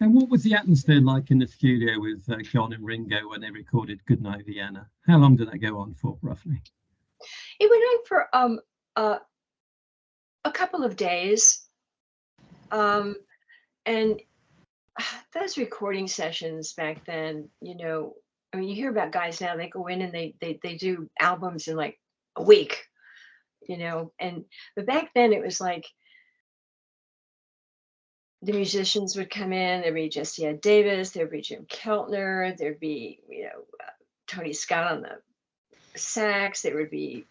And what was the atmosphere like in the studio with John and Ringo when they recorded Goodnight Vienna? How long did that go on for, roughly? It went on for uh, a couple of days, and those recording sessions back then, I mean, you hear about guys now, they go in and they do albums in like a week, and but back then it was like the musicians would come in, there'd be Jesse Ed Davis, there'd be Jim Keltner, there'd be, Tony Scott on the sax, there would be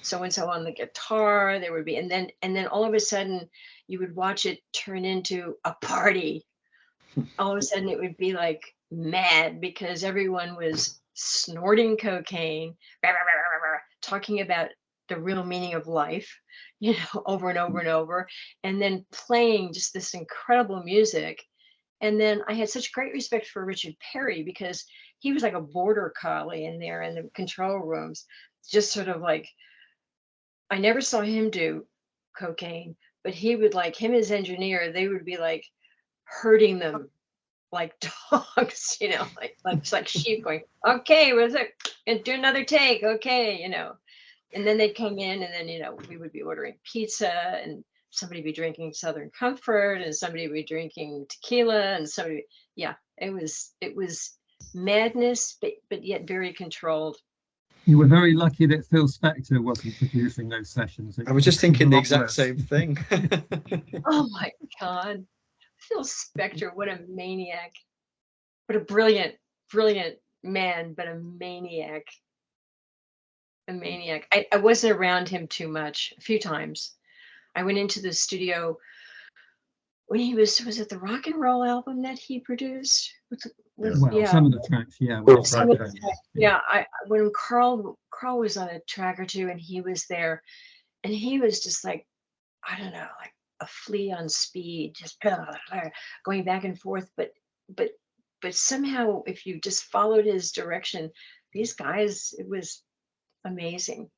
so and so on the guitar, there would be, and then all of a sudden you would watch it turn into a party. All of a sudden it would be like mad because everyone was snorting cocaine, talking about the real meaning of life, over and over and over, and then playing just this incredible music. And then I had such great respect for Richard Perry because he was like a border collie in there in the control rooms, just sort of like, I never saw him do cocaine, but he would, like, him as engineer, they would be like herding them like dogs, like just like sheep going, okay, what's it? And do another take, okay, And then they'd come in, and then we would be ordering pizza, and somebody would be drinking Southern Comfort, and somebody would be drinking tequila, and somebody, yeah, it was madness, but yet very controlled. You were very lucky that Phil Spector wasn't producing those sessions. I was just thinking the exact same thing. Oh my God. Phil Spector, what a maniac. What a brilliant, brilliant man, but a maniac. A maniac. I wasn't around him too much, a few times. I went into the studio when he was it the rock and roll album that he produced? Some of the tracks, yeah. When Carl was on a track or two, and he was there, and he was just like, I don't know, like a flea on speed, just going back and forth. But somehow, if you just followed his direction, these guys, it was amazing.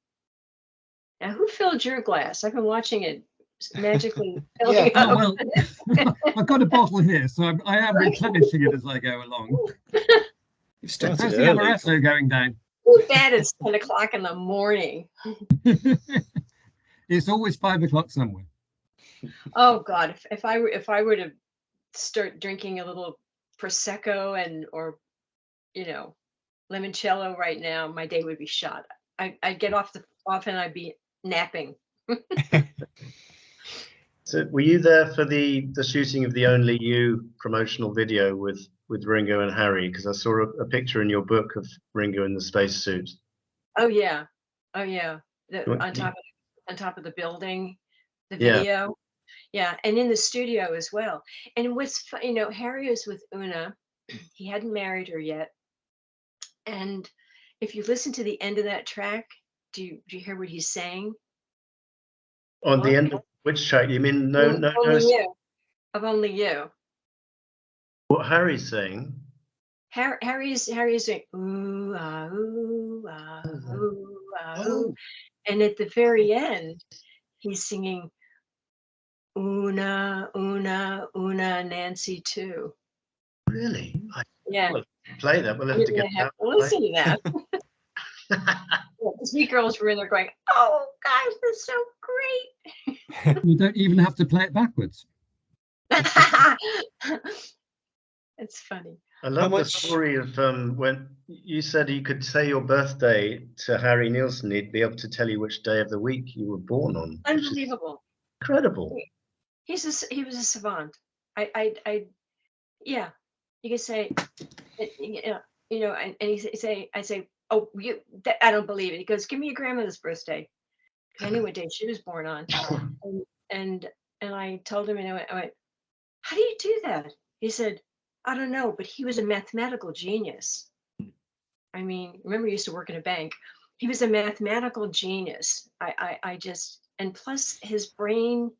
Now, who filled your glass? I've been watching it magically filling up. Well, I've got a bottle here, so I am replenishing it as I go along. You've started How's the early. amaretto going down? Too bad it's 10 o'clock in the morning. It's always 5 o'clock somewhere. Oh God, if I were to start drinking a little prosecco or limoncello right now, my day would be shot. I'd get off and I'd be napping. So were you there for the shooting of the Only You promotional video with Ringo and Harry? Because I saw a picture in your book of Ringo in the spacesuit. Oh yeah. On top of the building, the video. Yeah, and in the studio as well. And what's Harry was with Una. He hadn't married her yet. And if you listen to the end of that track, do you hear what he's saying? On the end of which track? You mean Only You. Of Only You. What Harry's saying? Harry's saying ooh ah ooh ah ooh ah ooh, and at the very end, he's singing Una, Una, Una, Nancy too. Really? Yeah. Play that. We'll have to get that. Listen to that. The sweet girls were in there going, "Oh, guys, that's so great." You don't even have to play it backwards. It's funny. I love the story of when you said you could say your birthday to Harry Nilsson, he'd be able to tell you which day of the week you were born on. Unbelievable. Incredible. He was a savant. Yeah, you could say, and I say, oh, I don't believe it. He goes, give me your grandmother's birthday. I knew what day she was born on. And I told him, I went, how do you do that? He said, I don't know, but he was a mathematical genius. I mean, remember, he used to work in a bank. He was a mathematical genius. And plus his brain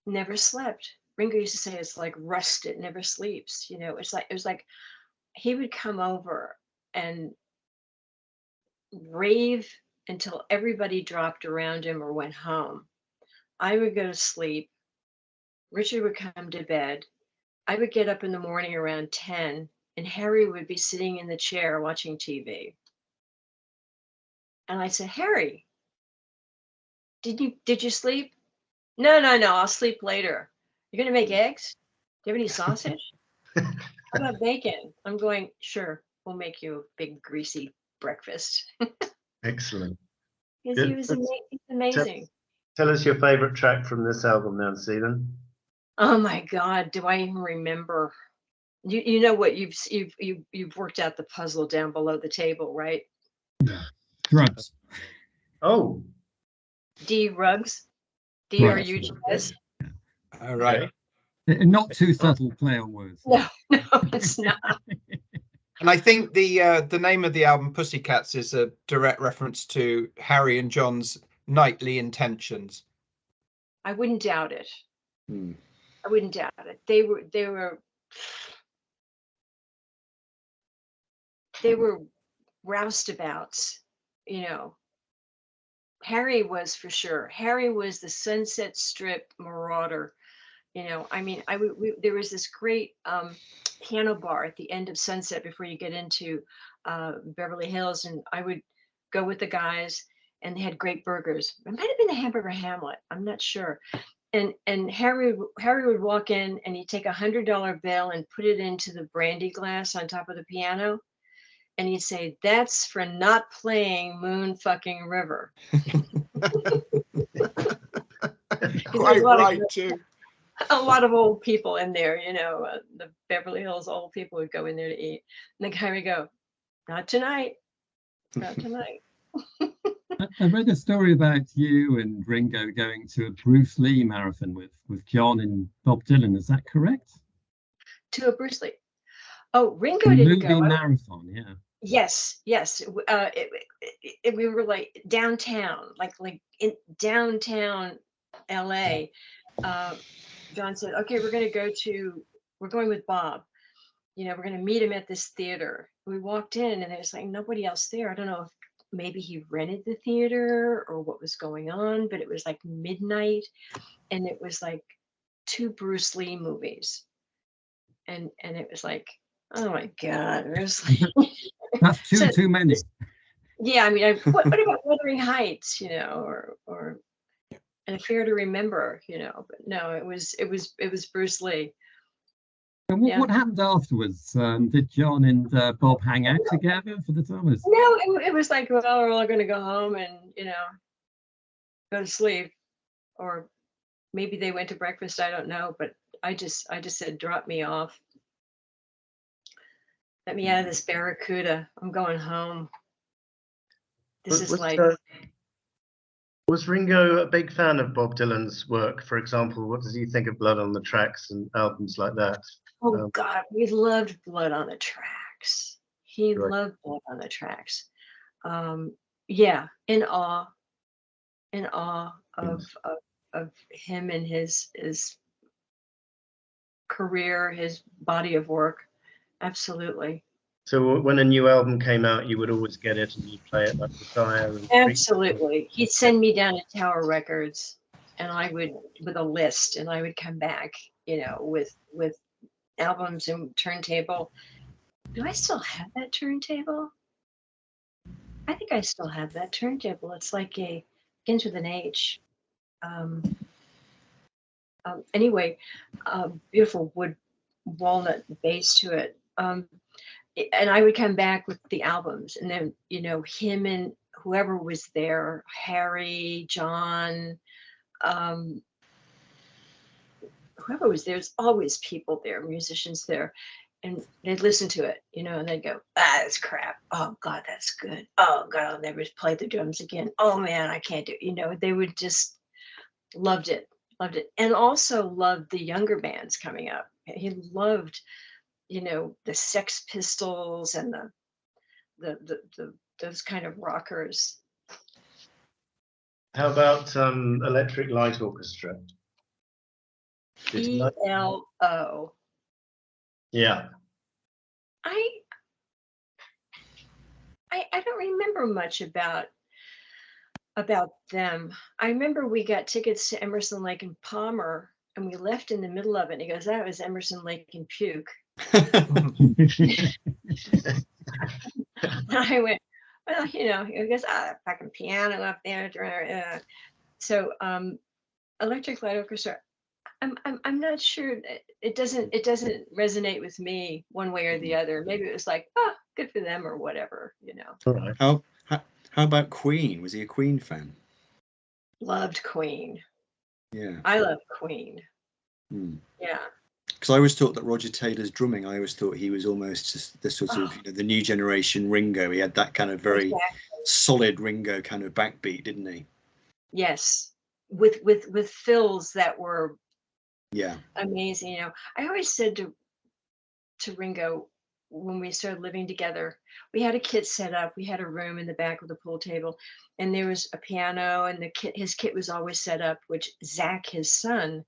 never slept. Ringo used to say it's like rust, it never sleeps. It was like he would come over and rave until everybody dropped around him or went home. I would go to sleep. Richard would come to bed. I would get up in the morning around 10, and Harry would be sitting in the chair watching TV. And I said, Harry, did you sleep? No, I'll sleep later. You're gonna make eggs? Do you have any sausage? How about bacon? I'm going, sure, we'll make you a big greasy breakfast. Excellent. Because he was he's amazing. Tell us your favorite track from this album, Nancy. Then. Oh my God, do I even remember? You know what, you've worked out the puzzle down below the table, right? Yeah. Drugs. Oh. D Rugs. Right. DRUGS. All right. Not too subtle play on words. No, it's not. And I think the name of the album Pussycats is a direct reference to Harry and John's nightly intentions. I wouldn't doubt it. Hmm. I wouldn't doubt it. They were roustabouts, you know. Harry was for sure. Harry was the Sunset Strip marauder. You know, I mean, there was this great piano bar at the end of Sunset before you get into Beverly Hills, and I would go with the guys, and they had great burgers. It might have been the Hamburger Hamlet. I'm not sure. And Harry would walk in, and he'd take $100 bill and put it into the brandy glass on top of the piano, and he'd say, "That's for not playing Moon Fucking River." Quite right too. A lot of old people in there, you know, the Beverly Hills old people would go in there to eat. And the guy would go, "Not tonight, not tonight." I read a story about you and Ringo going to a Bruce Lee marathon with John and Bob Dylan. Is that correct? To a Bruce Lee. Oh, Ringo A didn't movie go. marathon, yeah. Yes. We were like downtown, like in downtown LA. John said, "Okay, we're going with Bob. You know, we're going to meet him at this theater." We walked in, and there's like nobody else there. I don't know if maybe he rented the theater or what was going on, but it was like midnight, and it was like 2 Bruce Lee movies, and it was like, oh my God, it was like That's so, too many. yeah. I mean, what about Wuthering Heights? You know, or An Affair to Remember? You know, but no, it was Bruce Lee. And what happened afterwards? Did John and Bob hang out together for the time? No, it was like, well, we're all going to go home and, you know, go to sleep, or maybe they went to breakfast. I don't know, but I just said, drop me off. Let me out of this barracuda. I'm going home. This is like. Was Ringo a big fan of Bob Dylan's work? For example, what does he think of Blood on the Tracks and albums like that? Oh God, we loved Blood on the Tracks. He Right. loved Blood on the Tracks. Yeah, in awe of him and his career, his body of work. Absolutely. So when a new album came out, you would always get it and you'd play it like the Fire. Absolutely. He'd send me down to Tower Records, and I would, with a list, and I would come back, you know, with albums and turntable. Do I still have that turntable? I think I still have that turntable. It's like begins with an H. Anyway, beautiful wood walnut base to it. And I would come back with the albums, and then, you know, him and whoever was there, Harry, John, whoever was there's always people there, musicians there, and they'd listen to it, you know, and they'd go, that's crap. Oh God, that's good. Oh God, I'll never play the drums again. Oh man, I can't do it. You know, they would just loved it, and also loved the younger bands coming up. He loved, you know, the Sex Pistols and the those kind of rockers. How about Electric Light Orchestra? ELO. Yeah. I don't remember much about them. I remember we got tickets to Emerson, Lake and Palmer, and we left in the middle of it. And he goes, that was Emerson, Lake and Puke. And I went, well, he goes, fucking piano up there. So Electric Light Orchestra, I'm not sure. It doesn't resonate with me one way or the other. Maybe it was like, good for them or whatever, All right. How about Queen? Was he a Queen fan? Loved Queen. Yeah. I love Queen. Yeah. Because I always thought that Roger Taylor's drumming, I always thought he was almost just the sort of the new generation Ringo. He had that kind of very solid Ringo kind of backbeat, didn't he? Yes, with fills that were amazing. I always said to Ringo, when we started living together, we had a kit set up. We had a room in the back with a pool table, and there was a piano, and his kit was always set up, which Zach, his son,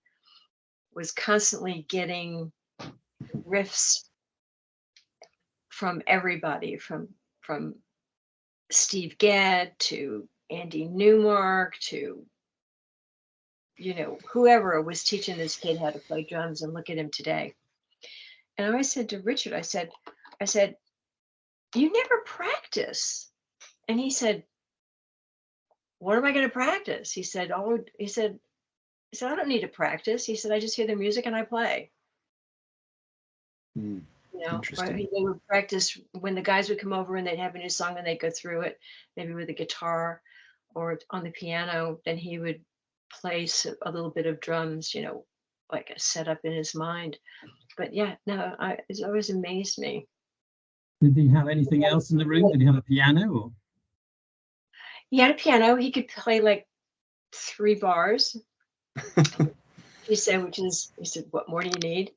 was constantly getting riffs from everybody, from Steve Gadd to Andy Newmark to whoever was teaching this kid how to play drums. And look at him today. And I always said to Richard, I said, you never practice. And he said, what am I going to practice? He said, I don't need to practice. He said, I just hear the music and I play. Interesting. They would practice when the guys would come over and they'd have a new song and they'd go through it, maybe with a guitar or on the piano. Then he would play a little bit of drums, like a setup in his mind. But yeah, no, it's always amazed me. Did he have anything else in the room? Did he have a piano? Or? He had a piano. He could play like 3 bars. He said, what more do you need?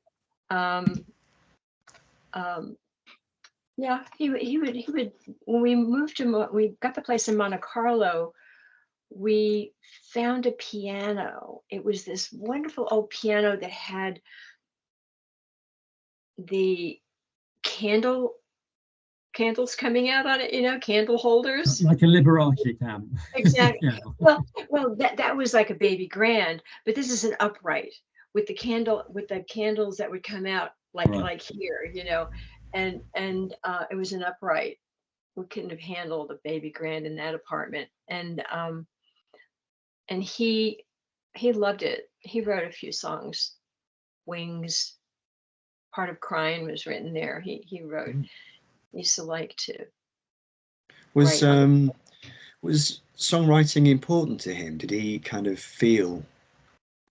Yeah, he would. When we got the place in Monte Carlo, we found a piano. It was this wonderful old piano that had the candles coming out on it, candle holders. Like a Liberace cam. Exactly. Yeah. Well, that was like a baby grand, but this is an upright with the candles that would come out like here, and it was an upright. We couldn't have handled a baby grand in that apartment. And he loved it. He wrote a few songs. Wings, Part of Crying was written there. He wrote. He used to like to. Was songwriting important to him? Did he kind of feel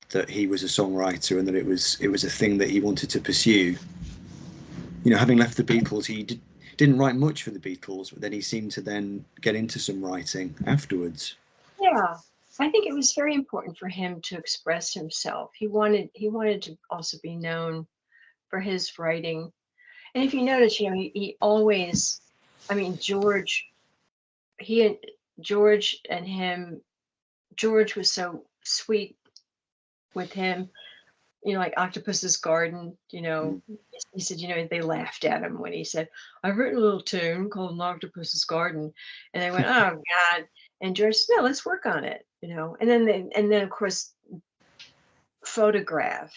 that he was a songwriter and that it was a thing that he wanted to pursue? Having left the Beatles, he didn't write much for the Beatles, but then he seemed to then get into some writing afterwards. Yeah, I think it was very important for him to express himself. He wanted to also be known for his writing. And if you notice, he always, George and him, George was so sweet with him, like Octopus's Garden, he said, they laughed at him when he said, I've written a little tune called Octopus's Garden. And they went, oh God. And George said, no, let's work on it, And then of course, Photograph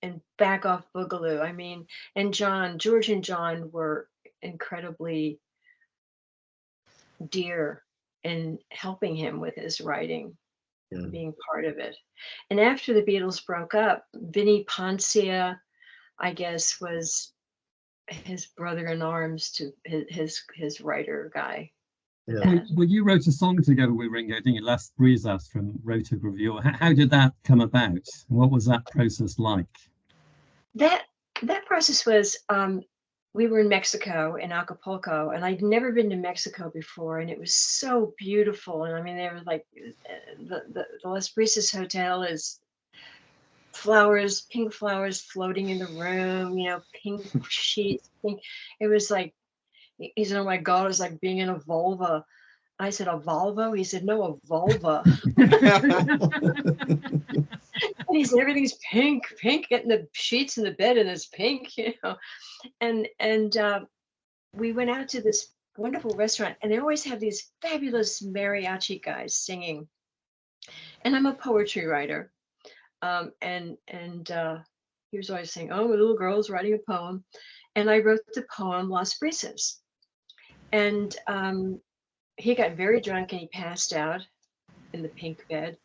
and Back Off Boogaloo. And George and John were incredibly dear in helping him with his writing, being part of it. And after the Beatles broke up, Vinnie Poncia, I guess, was his brother in arms to his writer guy. Yeah. Well, you wrote a song together with Ringo, didn't you? Last Brisas from Rotogravure. How did that come about? What was that process like? That process was, we were in Mexico, in Acapulco, and I'd never been to Mexico before, and it was so beautiful. And they were like, the Las Brisas Hotel is flowers, pink flowers floating in the room, pink sheets, pink. It was like, he said, oh my God, it was like being in a vulva. I said, a Volvo? He said, no, a vulva. And he said, everything's pink, getting the sheets in the bed and it's pink, And we went out to this wonderful restaurant, and they always have these fabulous mariachi guys singing. And I'm a poetry writer. he was always saying, "Oh, a little girl's writing a poem," and I wrote the poem Las Brisas. And he got very drunk and he passed out in the pink bed.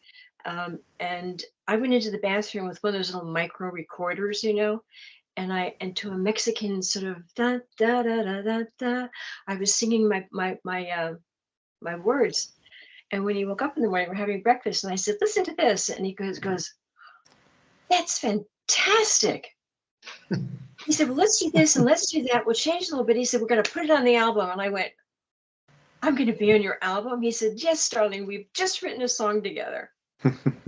And I went into the bathroom with one of those little micro recorders, you know, and to a Mexican sort of da da da da da da, I was singing my words. And when he woke up in the morning, we're having breakfast, and I said, "Listen to this," and he goes, "That's fantastic." He said, "Well, let's do this and let's do that. We'll change a little bit." He said, "We're going to put it on the album." And I went, "I'm going to be on your album?" He said, "Yes, darling, we've just written a song together."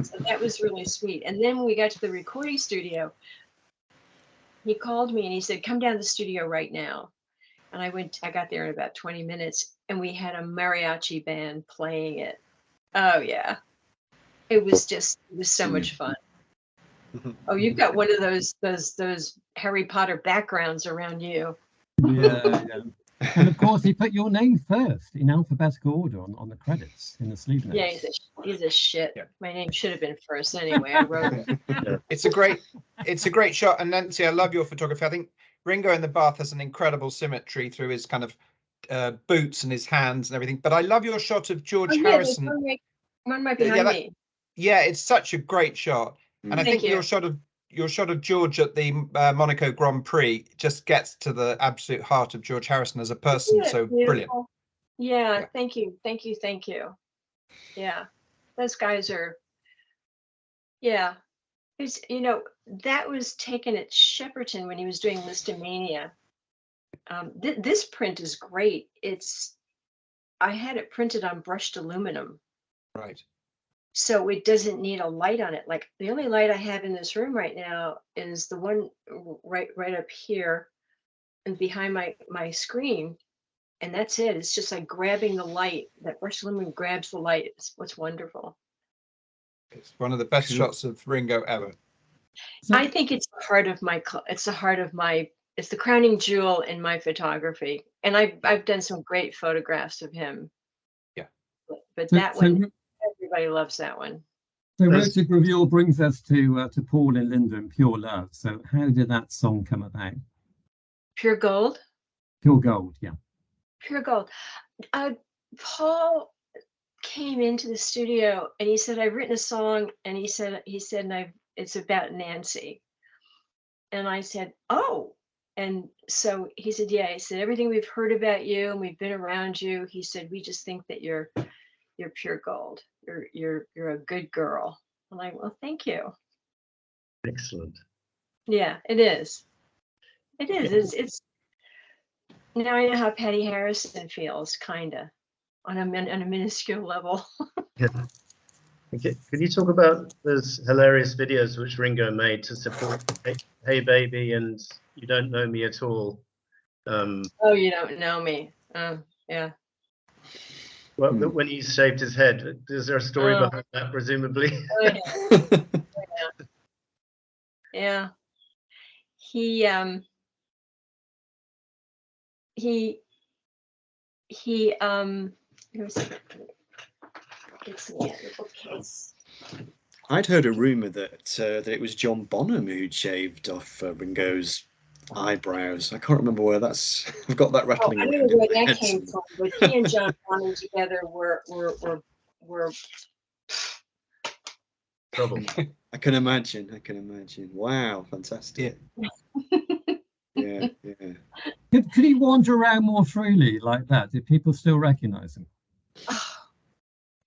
So that was really sweet. And then when we got to the recording studio, he called me and he said, "Come down to the studio right now." And I got there in about 20 minutes and we had a mariachi band playing it. Oh yeah. It was so much fun. Oh, you've got one of those Harry Potter backgrounds around you. Yeah, yeah. And of course, he put your name first in alphabetical order on the credits in the sleeve notes. Yeah, he's a shit. Yeah. My name should have been first anyway. I wrote it. It's a great shot. And Nancy, I love your photography. I think Ringo in the bath has an incredible symmetry through his kind of boots and his hands and everything. But I love your shot of George Oh, yeah, there's Harrison. one right behind me. Yeah, it's such a great shot. And I Thank think you. your shot of George at the Monaco Grand Prix just gets to the absolute heart of George Harrison as a person. Isn't it So beautiful? brilliant. Yeah, Yeah. thank you. Yeah, those guys are. Yeah, it's that was taken at Shepperton when he was doing Listomania. This print is great. I had it printed on brushed aluminum, Right. so it doesn't need a light on it. Like the only light I have in this room right now is the one right up here and behind my screen, and that's it. It's just like grabbing the light. That brushed aluminum grabs the light. It's what's wonderful. It's one of the best Cool. shots of Ringo ever. So, I think it's it's the crowning jewel in my photography. And I've done some great photographs of him. Yeah. But so, that so, one, everybody loves that one. so There's- Rota Gravure brings us to Paul and Linda and Pure Love. So how did that song come about? Pure gold. Pure Gold, yeah. Pure gold. Paul came into the studio and he said, "I've written a song," and he said, and it's about Nancy. And I said, "Oh." And so he said, "Yeah." He said, "Everything we've heard about you and we've been around you," he said, "we just think that you're pure gold. You're a good girl." I'm like, "Well, thank you." Excellent. Yeah, it is. It is. It's now I know how Patty Harrison feels, kinda, on a minuscule level. Yeah. Okay. Could you talk about those hilarious videos which Ringo made to support Hey Baby and You Don't Know Me at All? Oh, you don't know me. Yeah. Well, when he shaved his head, is there a story Oh. behind that, presumably? Oh, yeah. Yeah. He it's in the bookcase. I'd heard a rumor that that it was John Bonham who'd shaved off Ringo's eyebrows. I can't remember where that's. I've got that Oh, rattling I around don't know in where my that head came somewhere. from, but he and John Bonham together were Trouble. I can imagine. I can imagine. Wow, fantastic. Yeah, yeah. Could he wander around more freely like that? Did people still recognize him? oh,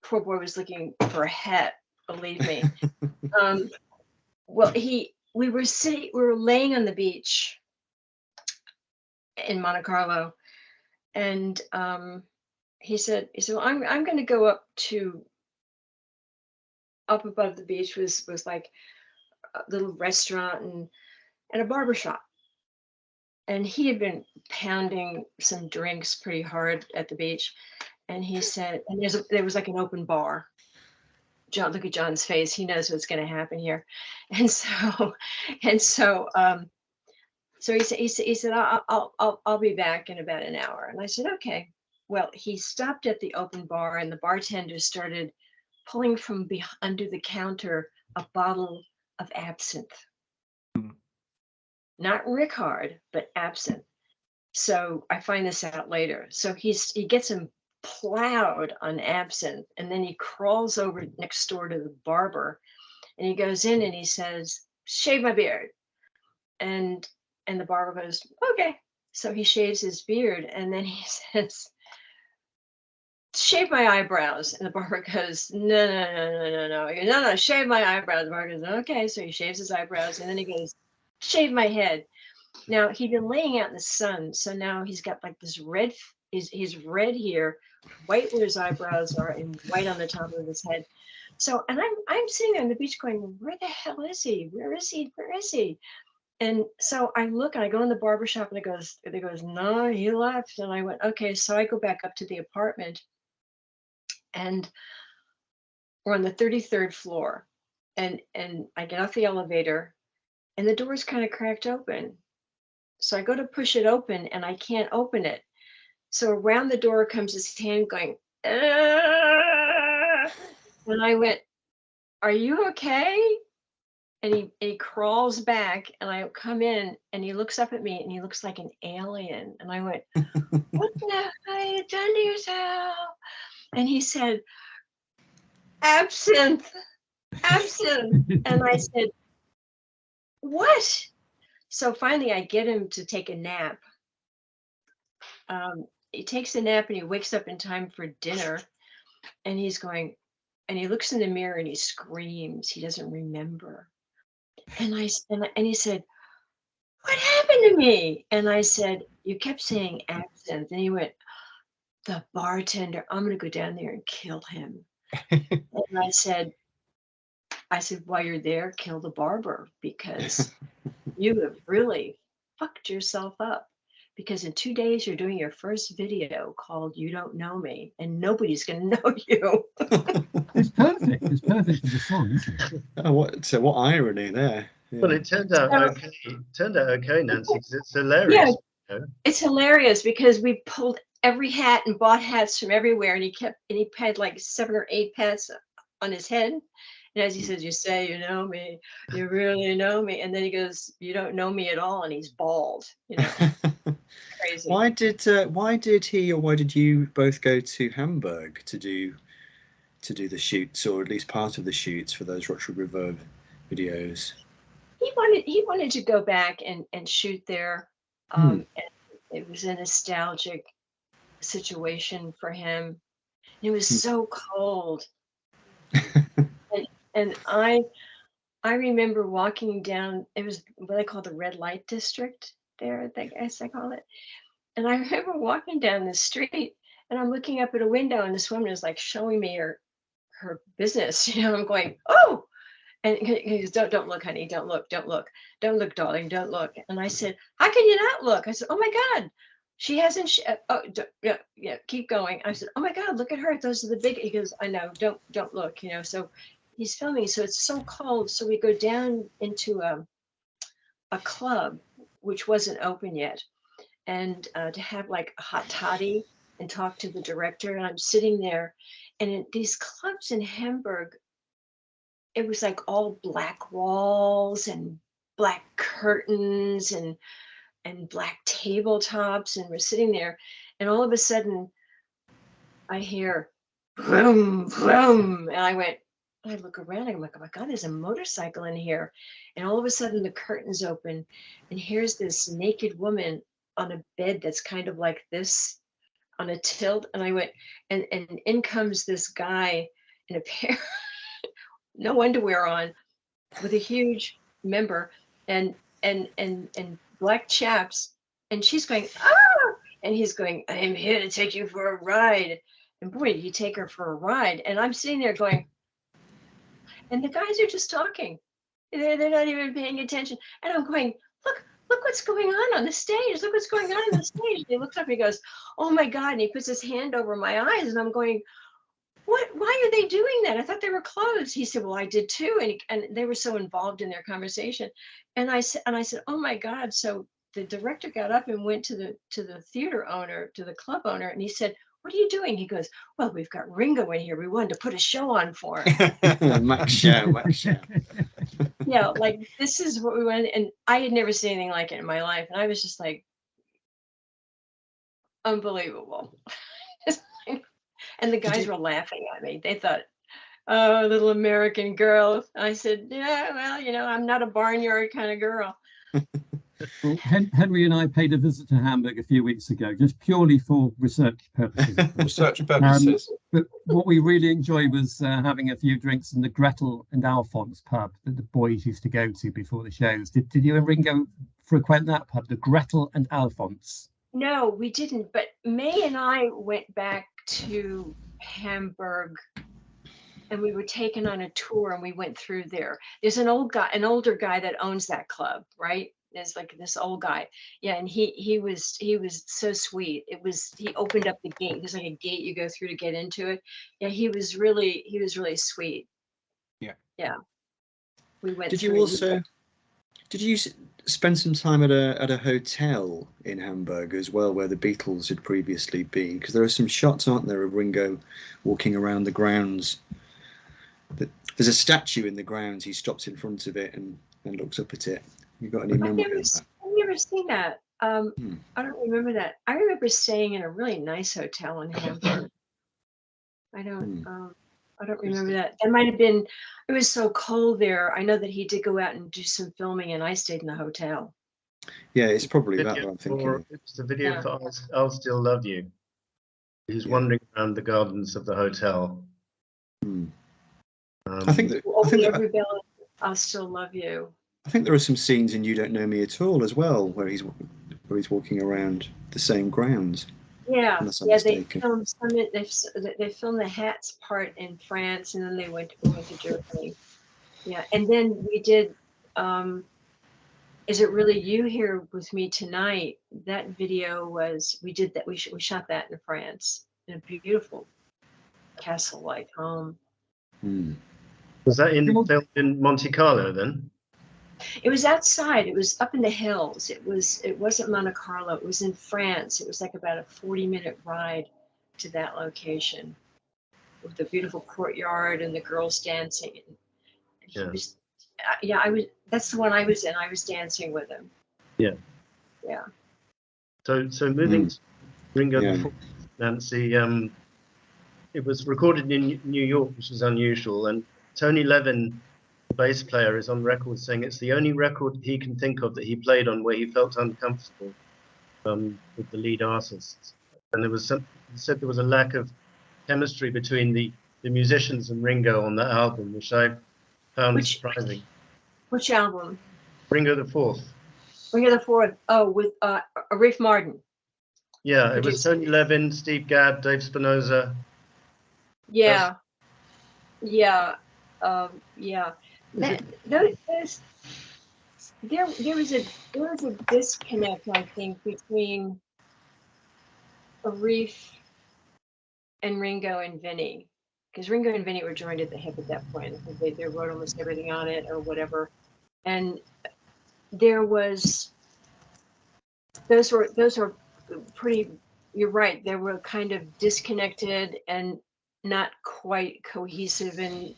poor boy was looking for a hat, believe me. Well, we were laying on the beach in Monte Carlo, and he said, "Well, I'm going to go up above the beach was like a little restaurant and a barber shop." And he had been pounding some drinks pretty hard at the beach, and he said, and there was like an open bar. John, look at John's face. He knows what's going to happen here, and so he said, I'll be back in about an hour. And I said, okay. Well, he stopped at the open bar, and the bartender started pulling from under the counter a bottle of absinthe. Hmm. Not Rickard, but absinthe. So I find this out later. So he gets him plowed on absinthe, and then he crawls over next door to the barber, and he goes in and he says, "Shave my beard." And the barber goes, "Okay." So he shaves his beard, and then he says, "Shave my eyebrows." And the barber goes, "No, no, no, no, no, no." He goes, "No, no, shave my eyebrows." The barber goes, "Okay." So he shaves his eyebrows, and then he goes, "Shave my head." Now he'd been laying out in the sun, so now he's got like this red. He's red here, white where his eyebrows are, and white on the top of his head. So, and I'm sitting there on the beach going, "Where the hell is he? Where is he? Where is he?" And so I look and I go in the barber shop, and it goes, "No, he left." And I went, "Okay." So I go back up to the apartment, and we're on the 33rd floor, and I get off the elevator, and the door's kind of cracked open. So I go to push it open, and I can't open it. So around the door comes his hand going, "Ah!" And I went, "Are you okay?" And he crawls back, and I come in, and he looks up at me, and he looks like an alien. And I went, "What the hell have you done to yourself?" And he said, "Absinthe, absinthe." And I said, "What?" So finally I get him to take a nap. He takes a nap, and he wakes up in time for dinner, and he's going, and he looks in the mirror, and he screams. He doesn't remember. And he said, "What happened to me?" And I said, "You kept saying absinthe." And he went, "The bartender, I'm going to go down there and kill him." And I said, "While you're there, kill the barber, because you have really fucked yourself up. Because in 2 days, you're doing your first video called 'You Don't Know Me,' and nobody's going to know you." It's perfect. It's perfect for the song, isn't it? Oh, what irony there. Yeah. Well, it turned out So- okay. It turned out okay, Nancy, because it's hilarious. You know? It's hilarious because we pulled every hat and bought hats from everywhere, and he had like 7 or 8 hats on his head. And as he says, "You say you know me, you really know me," and then he goes, "You don't know me at all," and he's bald. Crazy. Why did he or why did you both go to Hamburg to do the shoots, or at least part of the shoots for those Rockwood Reverb videos? He wanted to go back and shoot there. And it was a nostalgic situation for him. It was so cold. And I remember walking down, it was what they call the red light district there, I guess I call it. And I remember walking down the street, and I'm looking up at a window, and this woman is like showing me her business. I'm going, "Oh." And he goes, don't look, honey. Don't look, darling, don't look." And I said, "How can you not look?" I said, "Oh my God, she hasn't. Yeah, keep going." I said, "Oh my God, look at her. Those are the big." He goes, "I know. Don't look." So he's filming. So it's so cold. So we go down into a club, which wasn't open yet, and to have like a hot toddy and talk to the director. And I'm sitting there, and in these clubs in Hamburg, it was like all black walls and black curtains and black tabletops, and we're sitting there, and all of a sudden I hear vroom vroom, and I look around, I'm like, "Oh my God, there's a motorcycle in here." And all of a sudden the curtains open, and here's this naked woman on a bed that's kind of like this on a tilt, and I went, and in comes this guy in a pair no underwear on, with a huge member and black chaps, and she's going, "Ah!" And he's going, "I am here to take you for a ride." And boy, did he take her for a ride. And I'm sitting there going, and the guys are just talking. They're not even paying attention. And I'm going, look what's going on the stage. Look what's going on the stage. And he looks up and he goes, "Oh my God." And he puts his hand over my eyes, and I'm going, why are they doing that? I thought they were closed." He said, "Well, I did too." And they were so involved in their conversation. And I said, "Oh my God." So the director got up and went to the theater owner, to the club owner, and he said, "What are you doing?" He goes, "Well, we've got Ringo in here. We wanted to put a show on for him." Max show. Yeah, like this is what we went, and I had never seen anything like it in my life, and I was just like, unbelievable. And the Did guys you? were laughing at me. They thought, oh, little American girl. I said, yeah, well, I'm not a barnyard kind of girl. Well, Henry and I paid a visit to Hamburg a few weeks ago, just purely for research purposes, of course. Research purposes. But what we really enjoyed was having a few drinks in the Gretel and Alphonse pub that the boys used to go to before the shows. Did you and Ringo frequent that pub, the Gretel and Alphonse? No, we didn't. But May and I went back to Hamburg, and we were taken on a tour, and we went through there. There's an older guy that owns that club, right? There's like this old guy. Yeah, and he was so sweet. He opened up the gate. There's like a gate you go through to get into it. Yeah, he was really sweet. Yeah. Yeah. We went Did you through. also? Did you spend some time at a hotel in Hamburg as well, where the Beatles had previously been? Because there are some shots, aren't there, of Ringo walking around the grounds. There's a statue in the grounds. He stops in front of it and looks up at it. You got any memory of that? I've never seen that. I Hmm. don't remember that. I remember staying in a really nice hotel in Hamburg. I don't remember that. That might have been, it was so cold there. I know that he did go out and do some filming, and I stayed in the hotel. Yeah, it's probably that Video what I'm thinking. for, it's the video Yeah. for I'll Still Love You. He's Yeah. wandering around the gardens of the hotel. Hmm. I think that Every bell, I'll still love you. I think there are some scenes in You Don't Know Me at All as well, where he's walking around the same grounds. Yeah, Unless I'm yeah. They mistaken. filmed some. They filmed the hats part in France, and then we went to Germany. Yeah, and then we did. Is It Really You Here With Me Tonight? That video was, we did that. We shot that in France, in a beautiful castle-like home. Hmm. Was that filmed in Monte Carlo then? It was outside. It was up in the hills. It wasn't Monte Carlo. It was in France. It was like about a 40-minute ride to that location, with the beautiful courtyard and the girls dancing. And he was, that's the one I was in. I was dancing with him. Yeah. Yeah. So moving to Ringo before Nancy, it was recorded in New York, which is unusual, and Tony Levin, the bass player, is on record saying it's the only record he can think of that he played on where he felt uncomfortable with the lead artists. And he said there was a lack of chemistry between the musicians and Ringo on that album, which I found surprising. Which album? Ringo the Fourth. Ringo the Fourth. Oh, with Rafe Martin. Yeah, it was Tony Levin, Steve Gadd, Dave Spinoza. Yeah. Yeah. Yeah. There was a disconnect, I think, between Reef and Ringo and Vinny, because Ringo and Vinny were joined at the hip at that point. I think they wrote almost everything on it or whatever, and there was those were pretty. You're right. They were kind of disconnected and not quite cohesive. And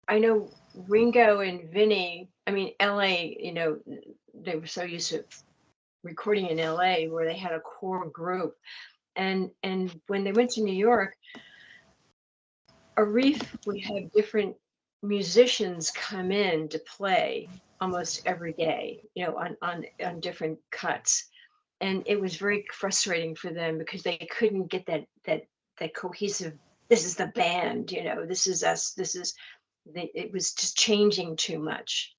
I know Ringo and Vinny, I mean, LA, they were so used to recording in LA where they had a core group. And when they went to New York, Arif would have different musicians come in to play almost every day, on different cuts. And it was very frustrating for them because they couldn't get that cohesive, this is the band, this is us, it was just changing too much.